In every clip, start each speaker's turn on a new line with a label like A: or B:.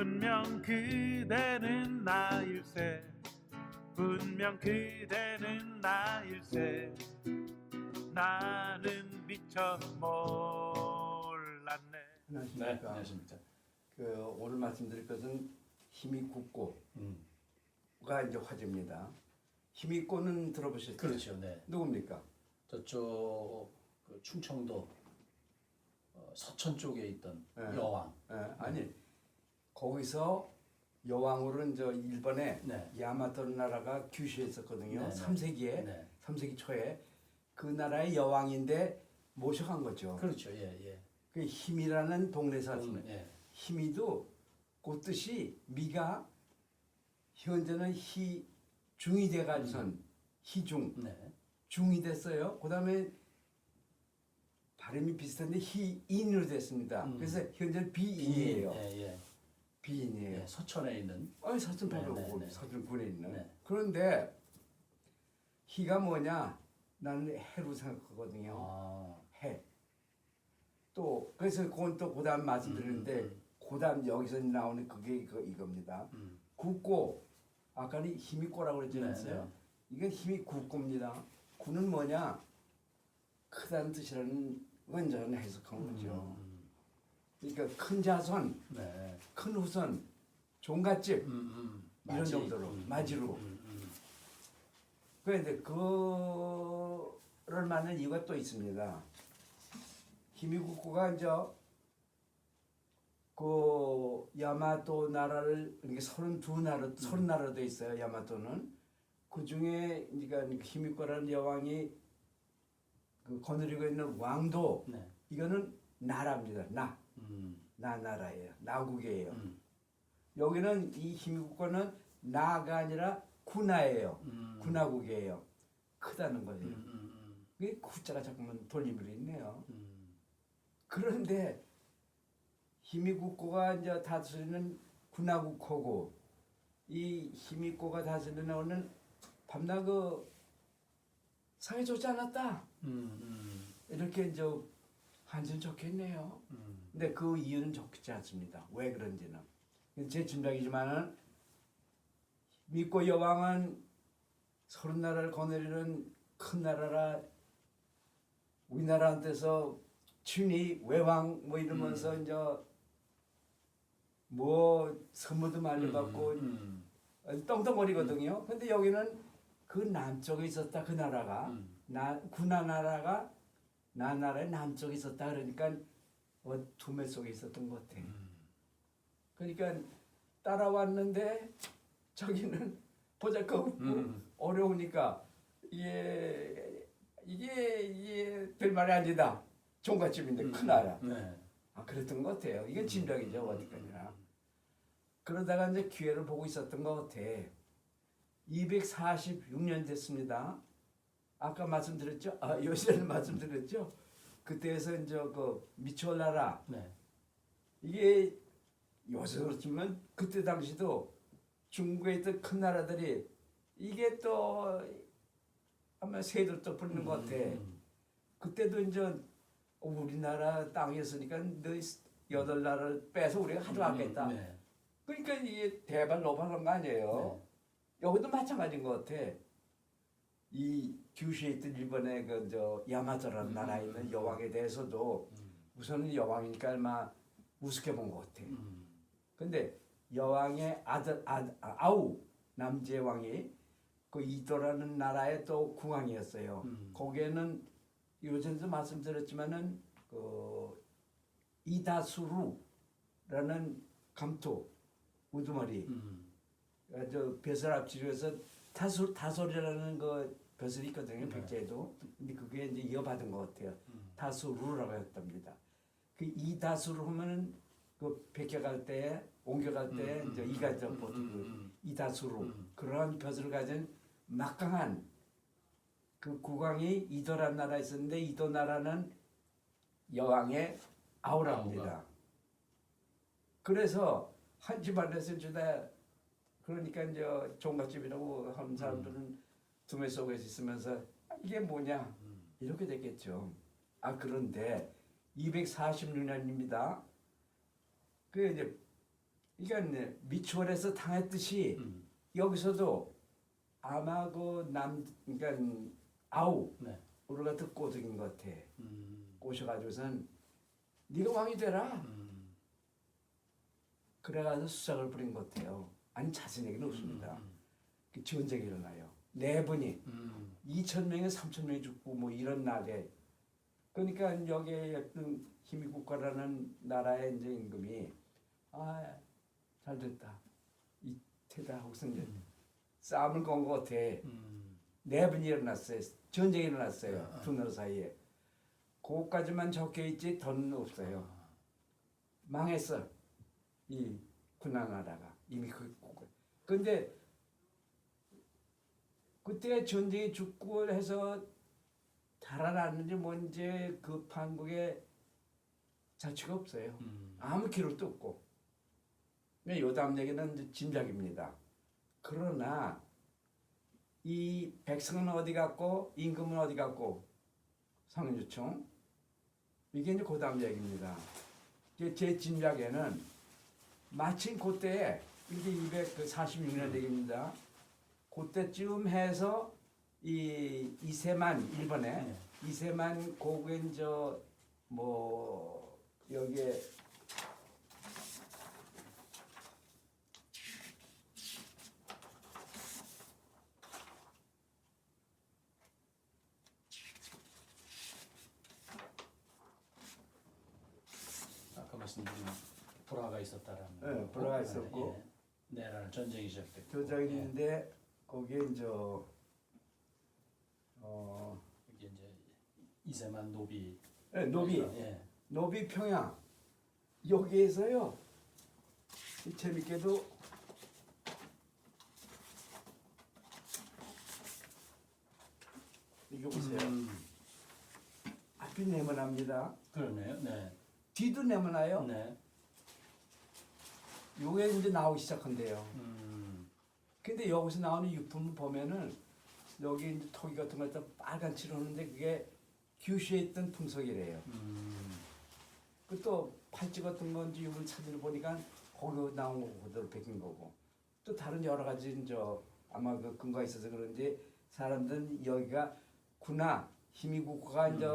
A: 분명 그대는 나일세 분명 그대는 나일세 나는 미처 몰랐네.
B: 안녕하십니까.
C: 네, 안녕하십니까.
B: 오늘 말씀드릴 것은 힘이 굳고가 이제 화제입니다. 힘이 굳고는 들어보셨죠?
C: 그렇죠. 네.
B: 누굽니까?
C: 저쪽 그 충청도 서천 쪽에 있던
B: 네.
C: 여왕.
B: 아니 거기서 여왕으로는 저 일본에
C: 네.
B: 야마토 나라가 규시했었거든요.
C: 네, 네.
B: 3세기에
C: 네.
B: 3세기 초에 그 나라의 여왕인데 모셔간 거죠.
C: 그렇죠. 예, 예.
B: 그 힘이라는 동네 사람.
C: 예.
B: 힘이도 그 뜻이 미가 현재는 희중이 돼가지고선 희중
C: 네.
B: 중이 됐어요. 그 다음에 발음이 비슷한데 희인으로 됐습니다. 그래서 현재는 비인이에요.
C: 예, 예.
B: 비인이에요.
C: 예, 서천에 있는.
B: 서천 바로
C: 네, 네, 네.
B: 서천군에 있는.
C: 네.
B: 그런데 희가 뭐냐? 나는 해로 생각하거든요.
C: 아.
B: 해. 또 그래서 그건 또 그다음 말씀드리는데 그다음 여기서 나오는 그게 이겁니다. 굳고 아까는 힘이 꼬라고 그랬지 않았어요?
C: 네.
B: 이건 힘이 굳고입니다. 굳는 뭐냐? 크다는 뜻이라는 건 저는 해석한 거죠. 그러니까 큰 자손,
C: 네.
B: 큰 후손, 종갓집 이런
C: 맞이.
B: 정도로 맞이로. 그런데 그를 만든 이유가 또 있습니다. 힘이 굳고가 이제 그 야마토 나라를 이게 32나라 30나라도 있어요. 야마토는 그 중에 그러니까 히미코라는 여왕이 그 거느리고 있는 왕도
C: 네.
B: 이거는 나라입니다. 나 나라예요. 나국이에요. 여기는 이 히미코는 나가 아니라 군나예요. 군나국이에요. 크다는 거죠. 그게 구자가 자꾸만 돌림으로 있네요. 그런데 히미국고가 이제 다스리는 군나국호고 이 히미코가 다스리는 오는 밤낮 그 사이 좋지 않았다. 이렇게 이제 한전 좋겠네요. 근데 그 이유는 좋지 않습니다. 왜 그런지는 제 짐작이지만은 믿고 여왕은 30나라를 거느리는 큰 나라라 우리나라한테서 춘희 외왕 뭐 이러면서 이제 뭐 선물도 많이 받고 떵떵거리거든요. 근데 여기는 그 남쪽에 있었다 그 나라가 군나 나라가 나 나라의 남쪽에 있었다 그러니까 두매 속에 있었던 것 같아. 그러니까 따라왔는데 저기는 보잘것 없고 어려우니까 이게 될 말이 아니다. 종갓집인데 큰 나라.
C: 네.
B: 그랬던 것 같아요. 이게 짐작이죠 어디까지나. 그러다가 이제 기회를 보고 있었던 것 같아. 246년 됐습니다. 아까 말씀드렸죠? 요새는 말씀드렸죠? 그때에서 이제 그 미초나라
C: 네.
B: 이게 요새 그렇지만 그때 당시도 중국에 있던 큰 나라들이 이게 또 아마 새들 또 부르는 것 같아. 그때도 이제 우리나라 땅이었으니까 너 8나라를 빼서 우리가 가져왔겠다.
C: 네.
B: 그러니까 이게 대발 노발한 거 아니에요. 여기도 마찬가지인 것 같아. 이 규슈에 있던 일본의 그 야마토라는 나라에 있는 여왕에 대해서도 우선은 여왕이니까 얼마 우습게 본 것 같아. 근데 여왕의 아들 아우 남제 왕이 그 이도라는 나라의 또 국왕이었어요. 거기에는 요전에도 말씀드렸지만은 그 이다수루라는 감투 우두머리 저 벼슬 앞치료에서 다솔이라는 그 벼슬이 있거든요. 백제에도. 근데 그게 이제 이어받은 것 같아요. 다수루라고 했답니다. 그 이다수루 하면은 그 베껴갈 때 옮겨갈 때 이제 이가 저 보통 이다수루 그러한 벼슬을 가진 막강한 그 국왕이 이도란 나라에 있었는데 이도 나라는 여왕의 아우라입니다. 그래서 한 집안에서 주다 그러니까 이제 종갓집이라고 하는 사람들은 두매 속에 있으면서 이게 뭐냐 이렇게 됐겠죠. 그런데 246년입니다. 그 이제 그러니까 미추홀에서 당했듯이
C: 음.
B: 여기서도 아마 그러니까 아우
C: 네.
B: 우리 같은 꼬드긴 것 같아.
C: 음.
B: 꼬셔가지고선 네가 왕이 되라.
C: 음.
B: 그래가지고 수작을 부린 것 같아요. 아니 자신에게는 없습니다.
C: 음.
B: 그 전쟁이 일어나요. 네 분이 2,000명에 3,000명이 죽고 뭐 이런 날에 그러니까 여기에 어떤 희미국가라는 나라의 이제 임금이 잘 됐다 이 태다 하고서 이제 싸움을 건 것 같아. 네 분이 일어났어요. 전쟁이 일어났어요. 두 나라 사이에. 그것까지만 적혀 있지 더는 없어요. 망했어. 이 군나라가 이미 근데 그때 전쟁이 죽고 해서 달아났는지 뭔지 그 판국에 자취가 없어요. 아무 기록도 없고. 요담 얘기는 이제 짐작입니다. 그러나 이 백성은 어디 갔고 임금은 어디 갔고 상인주총 이게 이제 고담 얘기입니다. 제 짐작에는 마침 그때 이게 246년 얘기입니다. 그때쯤 해서 이 이세만 일본에
C: 네.
B: 이세만 고국엔 뭐 여기에
C: 아까 말씀드린 불화가 있었다라는.
B: 네,
C: 거고.
B: 불화가 있었고.
C: 예. 네라는 전쟁이 시작됐고.
B: 교장이 있는데 거기에 이제
C: 이게 이제 이세만 노비.
B: 노비
C: 예.
B: 노비 평양 여기에서요 재밌게도 이거 보세요. 앞이 네모납니다.
C: 그러네요. 네.
B: 뒤도 네모나요.
C: 네.
B: 요게 이제 나오기 시작한대요.
C: 음.
B: 근데 여기서 나오는 유품을 보면은 여기 이제 토기 같은 거 갖다 빨간 칠하는데 그게 규슈에 있던 풍속이래요. 그 또 팔찌 같은 건지 이번 사진을 보니까 거기 나온 거 그대로 베낀 거고 또 다른 여러 가지 이제 아마 그 근거가 있어서 그런지 사람들은 여기가 군나 희미국가가 이제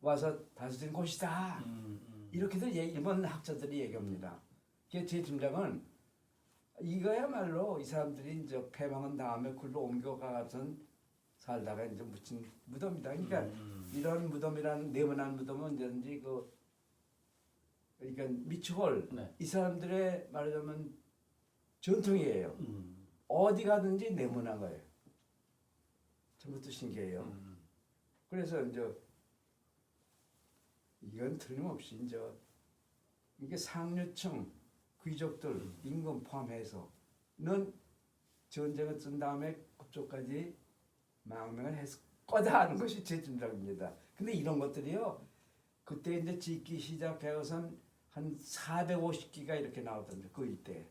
B: 와서 다스린 곳이다. 이렇게들 일본 학자들이 얘기합니다. 제 짐작은 이거야말로 이 사람들이 이제 패망한 다음에 글로 옮겨가선 살다가 이제 묻힌 무덤이다. 그러니까 이런 무덤이라는 네모난 무덤은 언제든지 그러니까 미추홀
C: 네.
B: 이 사람들의 말하자면 전통이에요. 어디 가든지 네모난 거예요. 전부터 신기해요. 그래서 이제 이건 틀림없이 이제 이게 상류층 귀족들 임금 포함해서는 전쟁을 쓴 다음에 그쪽까지 망명을 했을 거다 하는 것이 제 짐작입니다. 근데 이런 것들이요 그때 이제 짓기 시작해서는 한 450기가 이렇게 나오던데 그 이때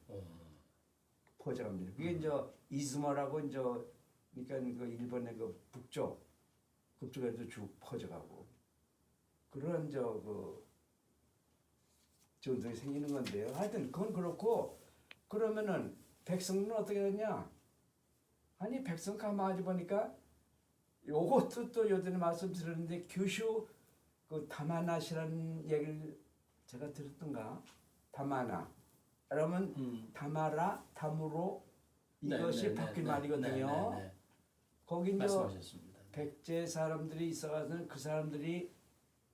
B: 포장합니다. 그게 이제 이즈모라고 이제 그러니까 그 일본의 그 북쪽 그쪽에도 쭉 퍼져가고 그런 그 전쟁이 생기는 건데요. 하여튼 그건 그렇고 그러면은 백성은 어떻게 되냐? 아니 백성 가만히 보니까 요것도 또 요전에 말씀드렸는데 규슈 그 다마나시라는 얘기를 제가 들었던가 다마나 그러면 다마라 담으로 이것이 바뀐 말이거든요.
C: 네.
B: 거기 이제
C: 말씀하셨습니다.
B: 백제 사람들이 있어가지고 그 사람들이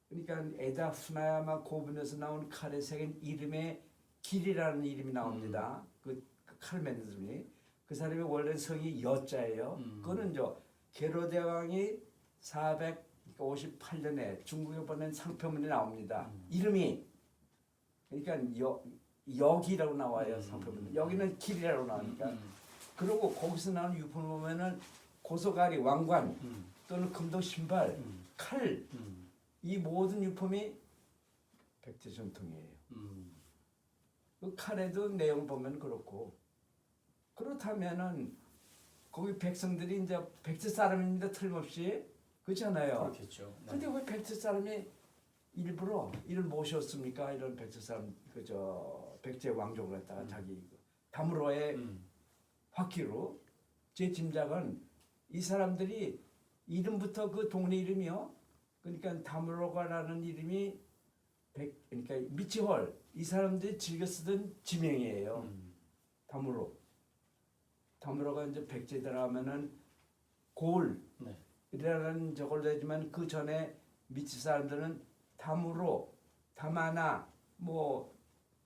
B: 그러니까 에다 후나야마 고분에서 나온 칼에 새긴 이름에 길이라는 이름이 나옵니다. 그 칼 만든 분이 그 사람이 원래 성이 여자예요. 그거는 이제 게로 대왕이 458년에 중국에 보낸 상표문에 나옵니다. 이름이 그러니까 여기라고 나와요. 상표문에 여기는 길이라고 나오니까 그리고 거기서 나오는 유품을 보면은 고소가리 왕관 또는 금도 신발 칼 이 모든 유품이 백제 전통이에요. 그 칼에도 내용 보면 그렇고 그렇다면은 거기 백성들이 이제 백제 사람입니다. 틀림없이 그렇잖아요.
C: 그렇겠죠. 네.
B: 근데 왜 백제 사람이 일부러 이를 모셨습니까? 이런 백제 사람 그저 백제 왕족을 갖다가 자기 그 다무로의 화기로 제 짐작은 이 사람들이 이름부터 그 동네 이름이요. 그러니까 다무로가라는 이름이 그러니까 미치홀 이 사람들이 즐겨 쓰던 지명이에요. 다무로. 다무로가 이제 백제들 하면은 고을이라는 저걸 내지만 그 전에 미치 사람들은 다무로, 다마나 뭐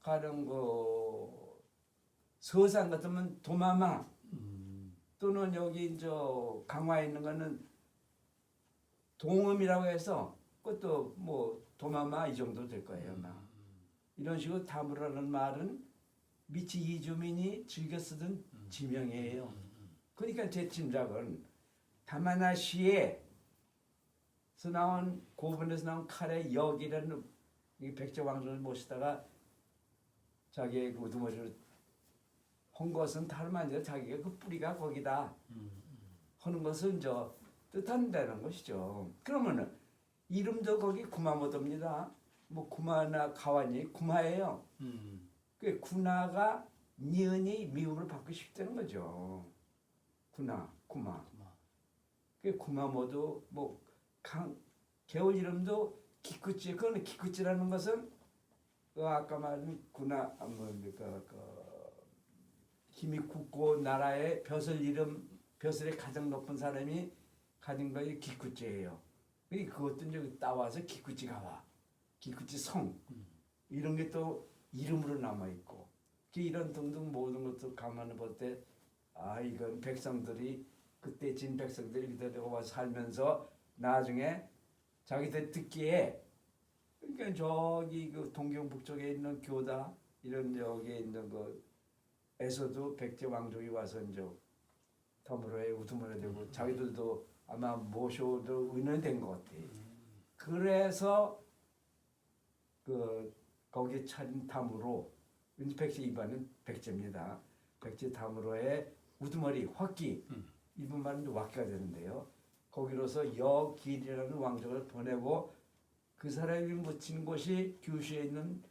B: 가령 그 서산 같으면 도마마 또는 여기 저 강화에 있는 거는 동음이라고 해서 그것도 뭐 도마마 이 정도 될 거예요. 아마. 이런 식으로 다무라는 말은 미치 이주민이 즐겨 쓰던 지명이에요. 그러니까 제 짐작은 다마나시에서 나온 고분에서 나온 칼의 역이라는 이 백제 왕족을 모시다가 자기의 그 우두머리를 한 것은 다름 아니라 자기가 그 뿌리가 거기다 하는 것은 저 뜻한다는 것이죠. 그러면은 이름도 거기 구마모토입니다. 뭐 구마나 가와니 구마예요. 그 구나가 니은이 미음을 받고 싶다는 거죠. 구나, 구마. 그 구마모도 뭐 개월 이름도 기쿠치. 그거는 기쿠치라는 것은 그 아까 말한 구나 뭐 힘이 굳고 나라의 벼슬 이름 벼슬이 가장 높은 사람이 가진 것이 기쿠치예요. 그것도 이제 따와서 기쿠치 가와, 기쿠치 성 이런 게 또 이름으로 남아 있고 이런 등등 모든 것도 감안해 볼 때 이건 백성들이 그때 진 백성들이 그대로 와서 살면서 나중에 자기들 듣기에 그러니까 저기 그 동경 북쪽에 있는 교다 이런 저기 있는 에서도 백제 왕족이 와서 이제 더불어에 우두머리 되고 자기들도 아마 모셔도 의논된 것 같아. 그래서 거기에 차린 담으로 백제 이반은 백제입니다. 백제 담으로의 우두머리 화기 이분 말은 왁기가 되는데요. 거기로서 여길이라는 왕족을 보내고 그 사람이 묻힌 곳이 규슈에 있는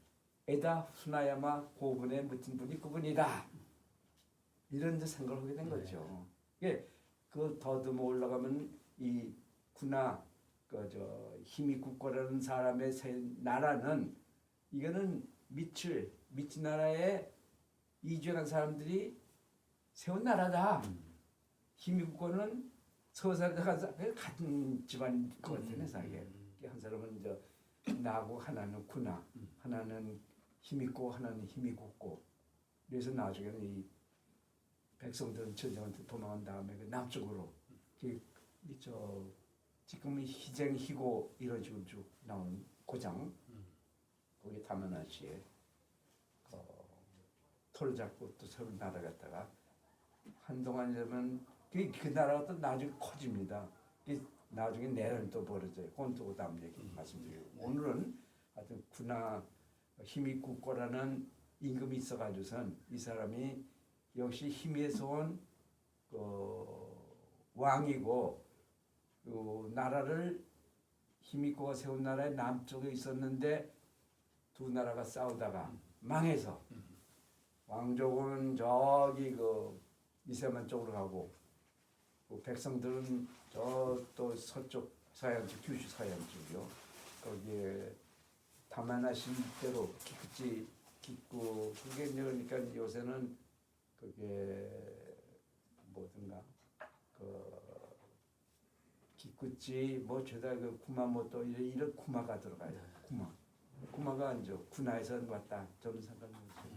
B: 에다 후나야마 고분에 묻힌 분이 그분이다. 이런 데 생각을 하게 된 거죠. 예, 그 더듬어 올라가면 이 구나 히미쿠코라는 사람의 나라는 이거는 미치 나라에 이주한 사람들이 세운 나라다. 히미쿠코는 서사가 같은 집안 것 같은 사이에 한 사람은 나고 하나는 구나, 하나는 히미코, 하나는 히미쿠코. 그래서 나중에는 이 백성들은 전쟁한테 도망한 다음에 그 남쪽으로 지금은 희쟁 희고 이런 식으로 쭉 나온 고장 거기 다마나시에 털 잡고 또 서로 날아갔다가 한동안 되면 그 나라가 또 나중에 커집니다. 나중에 내란이 또 벌어져요. 그건 또 다음 얘기 말씀드리고 오늘은 하여튼 구나 히미쿠코라는 임금이 있어가지고선 이 사람이 역시 힘에서 온 왕이고 나라를 히미코가 세운 나라의 남쪽에 있었는데 두 나라가 싸우다가 망해서 왕족은 저기 이세만 쪽으로 가고 백성들은 저 또 서쪽 서해안 쪽 규슈 서해안 쪽이요. 거기에 다마나시 일대로 기쿠치 기쿠 그게 이제 그러니까 요새는 그게 뭐든가 기쿠치 뭐 죄다 구마모토 이런 구마가 들어가요. 구마가 이제 군화에서 왔다. 저는 상관없어요.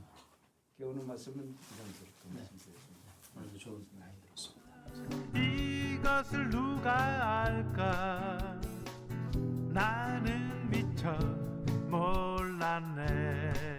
B: 오늘 말씀은 이런 식으로 말씀드렸습니다.
C: 오늘도 좋은 많이 들었습니다.
A: 이것을 누가 알까 나는 미처 몰랐네.